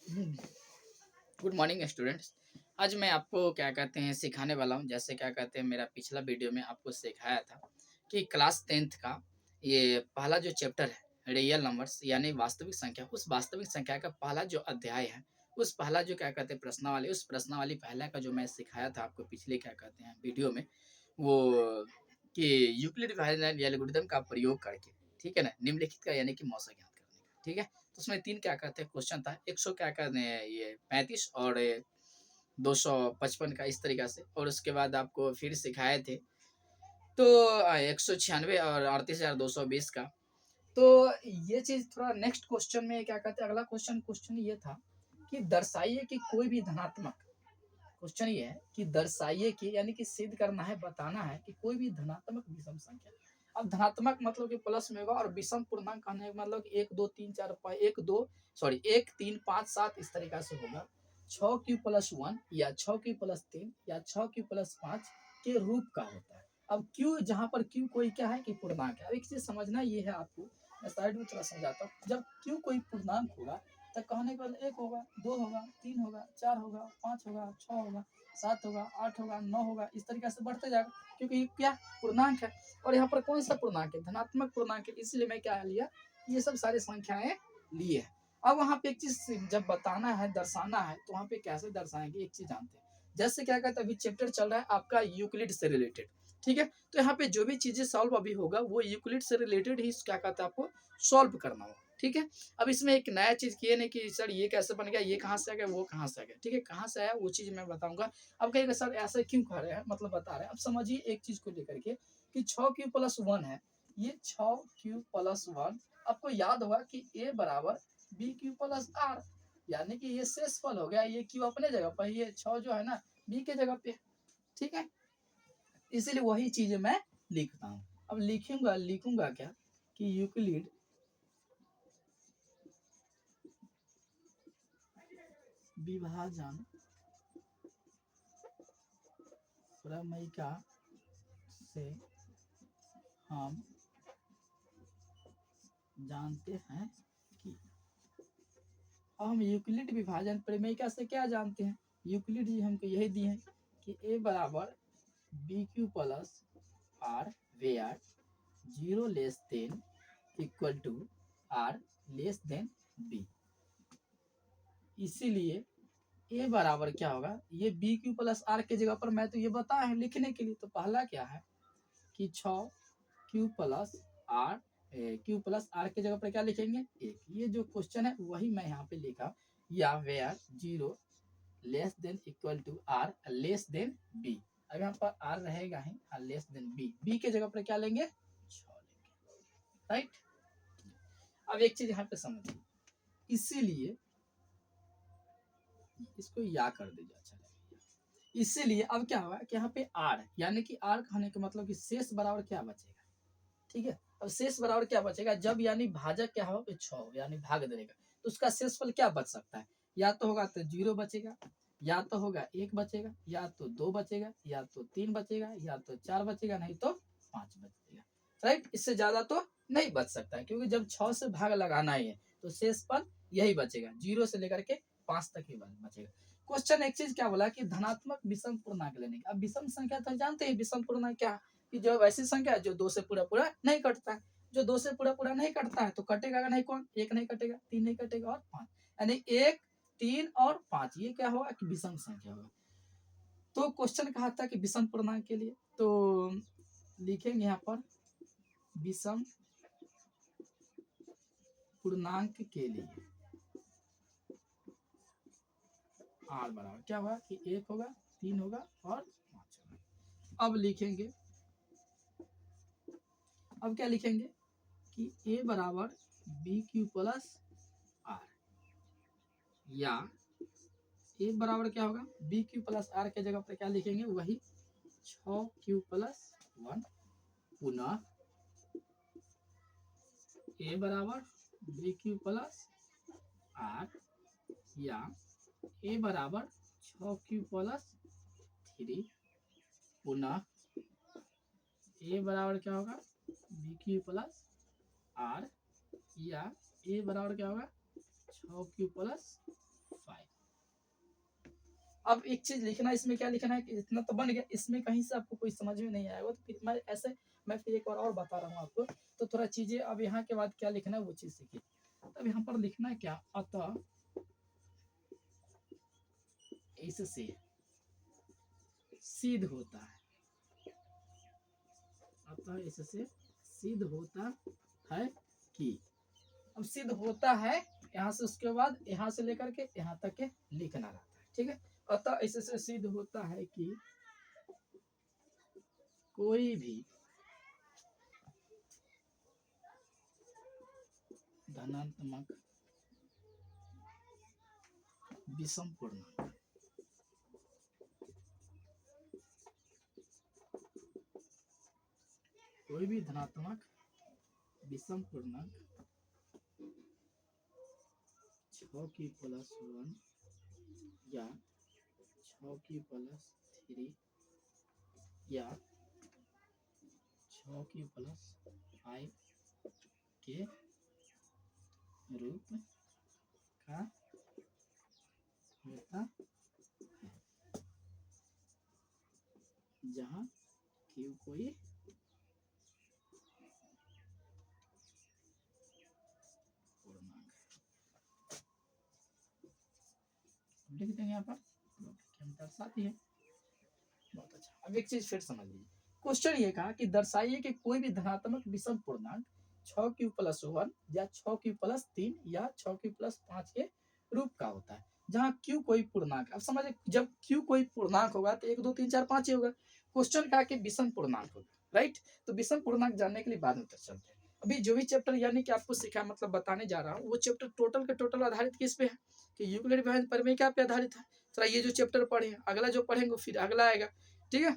Good morning students. आज मैं आपको क्या कहते हैं सिखाने वाला हूँ। जैसे क्या कहते हैं मेरा पिछला वीडियो में आपको सिखाया था कि क्लास 10th का ये पहला जो चैप्टर है रियल नंबर्स यानी वास्तविक संख्या, उस वास्तविक संख्या का पहला जो अध्याय है, उस पहला जो क्या कहते हैं प्रश्नावली, उस प्रश्नावली पहला का जो मैं सिखाया था आपको पिछले क्या कहते हैं वीडियो में, वो कि यूक्लिड डिफरेंशियल एल्गोरिथम का प्रयोग करके, ठीक है ना, निम्नलिखित का यानी कि मौसा ज्ञात करने का, ठीक है। तो उसमें तीन क्या कहते हैं क्वेश्चन था, 100 क्या कहते हैं ये 35 और 255 का, इस तरीका से। और उसके बाद आपको फिर सिखाए थे तो 196 और 38,220 का। तो ये चीज थोड़ा नेक्स्ट क्वेश्चन में क्या कहते हैं, अगला क्वेश्चन क्वेश्चन ये था कि दर्शाइए कि कोई भी धनात्मक, क्वेश्चन ये है कि दर्शाइए कि यानी कि सिद्ध करना है, बताना है कि कोई भी धनात्मक विषम संख्या। अब धनात्मक मतलब कि प्लस में होगा, और विषम पूर्णांक कहने का मतलब एक दो तीन चार पाँच, एक दो सॉरी एक तीन पाँच सात इस तरीका से होगा। 6q+1 या 6q+3 या 6q+5 के रूप का होता है। अब q जहाँ पर q कोई क्या है कि पूर्णांक है। अब एक चीज समझना ये है आपको, मैं साइड में थोड़ा समझाता हूँ। जब q कोई पूर्णांक होगा तब कहने के बाद एक होगा, दो होगा, तीन होगा, चार होगा, पाँच होगा, छः होगा, सात होगा, आठ होगा, नौ होगा, इस तरीके से बढ़ते जाएगा, क्योंकि ये क्या पूर्णांक है। और यहाँ पर कौन सा पूर्णांक है, धनात्मक पूर्णांक है, इसलिए मैं क्या लिया, ये सब सारी संख्याएं लिए है। अब वहाँ पे एक चीज जब बताना है, दर्शाना है, तो वहाँ पे कैसे दर्शाएंगे एक चीज जानते हैं। जैसे क्या कहते हैं अभी चैप्टर चल रहा है आपका यूक्लिड से रिलेटेड, ठीक है। तो यहाँ पे जो भी चीजें सॉल्व अभी होगा वो यूक्लिड से रिलेटेड ही क्या कहते हैं आपको सॉल्व करना होगा, ठीक है। अब इसमें एक नया चीज किए नहीं कि सर ये कैसे बन गया, ये कहाँ से आ गया, वो कहाँ से आ गया, ठीक है। कहाँ से आया वो चीज मैं बताऊंगा। अब कहेगा सर ऐसे क्यों कह रहे हैं, मतलब बता रहे हैं। अब समझिए एक चीज को लेकर के कि 6q+1 है, ये 6q+1, आपको याद होगा कि a बराबर bq+r, यानी कि ये शेषफल हो गया, ये q अपने जगह पर, ये 6 जो है ना b के जगह पे, ठीक है। इसीलिए वही चीज मैं लिखता हूँ। अब लिखूंगा लिखूंगा क्या कि यूक्लिड विभाजन प्रमेयिका से हम जानते हैं कि, हम यूक्लिड विभाजन प्रमेयिका से क्या जानते हैं, यूक्लिड जी हमको यही दिए हैं कि a बराबर bq+r वेयर 0 < r b। इसीलिए a बराबर क्या होगा, ये bq+r के जगह पर मैं तो ये बताया है लिखने के लिए, तो पहला क्या है कि 6q+r, q+r के जगह पर क्या लिखेंगे एक। ये जो क्वेश्चन है वही मैं यहाँ पे लिखा, या वेयर 0 < r b। अब यहाँ पर r रहेगा ही, b के जगह पर क्या लेंगे 6 लेंगे, राइट। अब एक चीज यहाँ पे समझिए, इसीलिए इसको या कर दीजिए, अच्छा। इसीलिए अब क्या होगा कि यहाँ पे r, यानी कि r कहने का मतलब कि शेष बराबर क्या बचेगा, ठीक है। अब शेष बराबर क्या बचेगा, जब यानी भाजक क्या हो 6 यानी भाग देगा, तो उसका शेषफल क्या बच सकता है, या तो होगा तो 0 बचेगा, या तो होगा 1 बचेगा, या तो 2 बचेगा, या तो 3 बचेगा, या तो 4 बचेगा, नहीं तो 5 बचेगा, राइट। इससे ज्यादा तो नहीं बच सकता है, क्योंकि जब 6 से भाग लगाना ही है तो शेषफल यही बचेगा, 0 से लेकर के 5 तक ही बचेगा। क्वेश्चन एक चीज क्या बोला कि धनात्मक विषम पूर्णांक लेने का। अब विषम संख्या तो जानते हैं विषम पूर्णांक क्या, कि जो ऐसी संख्या है जो 2 से पूरा पूरा नहीं कटता है। जो 2 से पूरा पूरा नहीं कटता है तो कटेगा नहीं, कौन, 1 नहीं कटेगा, 3 नहीं कटेगा और 5, यानी 1 3 और 5, ये क्या होगा कि विषम संख्या होगा। तो क्वेश्चन कहा था कि विषम पूर्णांक के लिए, तो लिखेंगे यहाँ पर विषम पूर्णांक के लिए r बराबर क्या होगा कि 1 होगा, 3 होगा और 5 होगा। अब लिखेंगे, अब क्या लिखेंगे कि a बराबर bq+r, या a बराबर क्या होगा bq+r के जगह पर क्या लिखेंगे वही 6q+1, पुनः a बराबर bq+r, या a बराबर 6q+3, पुनः a बराबर क्या होगा bq+r, या a बराबर क्या होगा 6q+4, 5। अब एक चीज लिखना, इसमें क्या लिखना है कि इतना तो बन गया, इसमें कहीं से आपको कोई समझ में नहीं आएगा तो फिर मैं फिर एक बार और बता रहा हूँ आपको, तो थोड़ा चीजें अब यहाँ के बाद क्या लिखना है वो चीज सीखिए। तब यहाँ पर लिखना है क्या, अतः इससे सिद्ध होता है, अतः इससे सिद्ध होता है कि, अब सिद्ध होता है यहाँ से, उसके बाद यहाँ से लेकर के यहाँ तक के लिखना रहता है, ठीक है। अतः इससे सिद्ध होता है कि कोई भी धनात्मक विषम पूर्णांक कोई भी धनात्मक विषम पूर्णांक 6 की प्लस 1 या 6 की प्लस 3 या 6 की प्लस 5 के रूप का होता है, जहाँ क्यू कोई पूर्णांक लिख देंगे यहाँ पर, हम दर्शाती है। बहुत अच्छा, अब एक चीज फिर समझ लीजिए, क्वेश्चन ये कहा कि दर्शाइए कि कोई भी धनात्मक विषम पूर्णांक 6 प्लस 1 या 6 प्लस 3 या 6 प्लस 5 के रूप का होता है, जहाँ क्यू कोई पूर्णांक। अब समझे, जब क्यू कोई पूर्णांक होगा तो 1 2 3 4 5 ही होगा। क्वेश्चन कहा कि विषम पूर्णांक होगा, राइट। तो विषम पूर्णांक जानने के लिए बाद में चलते हैं। अभी जो भी चैप्टर यानी कि आपको सिखा, मतलब बताने जा रहा हूँ, वो चैप्टर टोटल के टोटल आधारित किस पे है, कि यूक्लिड विभाजन प्रमेय क्या पे आधारित है। थोड़ा ये जो चैप्टर पढ़े, अगला जो पढ़ेंगे फिर अगला आएगा, ठीक है।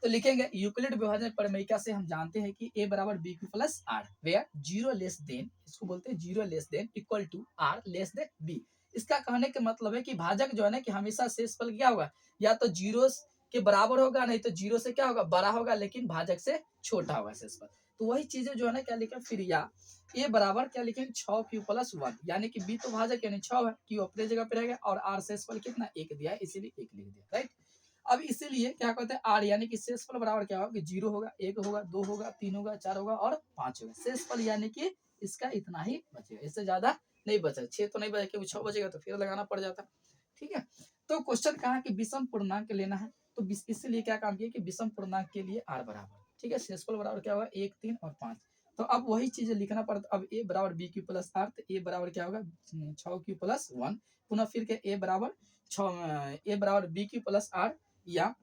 तो लिखेंगे यूक्लिड विभाजन प्रमेय से हम जानते हैं कि a बराबर b q plus r, where 0 less than, इसको बोलते हैं 0 less than equal to r less than b. इसका कहने का मतलब है कि भाजक जो है ना कि हमेशा शेषफल क्या होगा, या तो 0 के बराबर होगा, नहीं तो 0 से क्या होगा, बड़ा होगा, लेकिन भाजक से छोटा होगा शेषफल। तो वही चीजें जो है ना क्या लिखे फिर, या a बराबर क्या लिखेंगे 6 प्लस 1, यानी कि b तो भाजक यानी 6 है, q अपनी जगह पे रहेगा, और r शेषफल कितना 1 दिया है, इसीलिए 1 लिख दिया, राइट। अब इसीलिए क्या कहते हैं आर, यानी कि शेषफल बराबर क्या होगा, 0 होगा, 1 होगा, 2 होगा, 3 होगा, 4 होगा और 5 होगा। शेषफल यानी कि इसका इतना ही बचेगा, इससे ज्यादा नहीं बचेगा। 6 तो नहीं बचेगा क्योंकि 6 बचेगा तो फिर लगाना पड़ जाता, ठीक है। तो क्वेश्चन कहा कि विषम पूर्णांक लेना है, तो इसलिए क्या काम किया कि विषम पूर्णांक के लिए आर बराबर, ठीक है, शेषफल बराबर क्या होगा 1 3 और 5। तो अब वही चीजें लिखना पड़ता। अब ए बराबर बी क्यू प्लस आर, तो ए बराबर क्या होगा 6 प्लस 1, पुनः फिर के ए बराबर 6, ए बराबर बी क्यू प्लस आर, या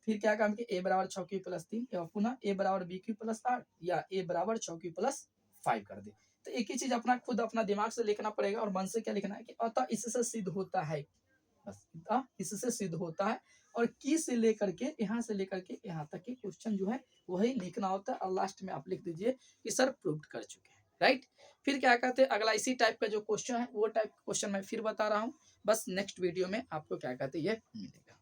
फिर क्या काम किया ए बराबर 6 प्लस 3, या पुनः ए बराबर बी क्यू प्लस आर, या ए बराबर 6 प्लस 5 कर दे। तो एक ही चीज अपना खुद अपना दिमाग से लिखना पड़ेगा, और मन से क्या लिखना है कि अतः इससे सिद्ध होता है, बस इससे सिद्ध होता है। और की से लेकर के यहाँ से लेकर के यहाँ तक के क्वेश्चन जो है वही लिखना होता है, और लास्ट में आप लिख दीजिए कि सर प्रूव्ड कर चुके हैं, राइट। फिर क्या कहते हैं अगला इसी टाइप का जो क्वेश्चन है वो टाइप क्वेश्चन मैं फिर बता रहा हूँ, बस नेक्स्ट वीडियो में आपको क्या कहते हैं ये मिलेगा।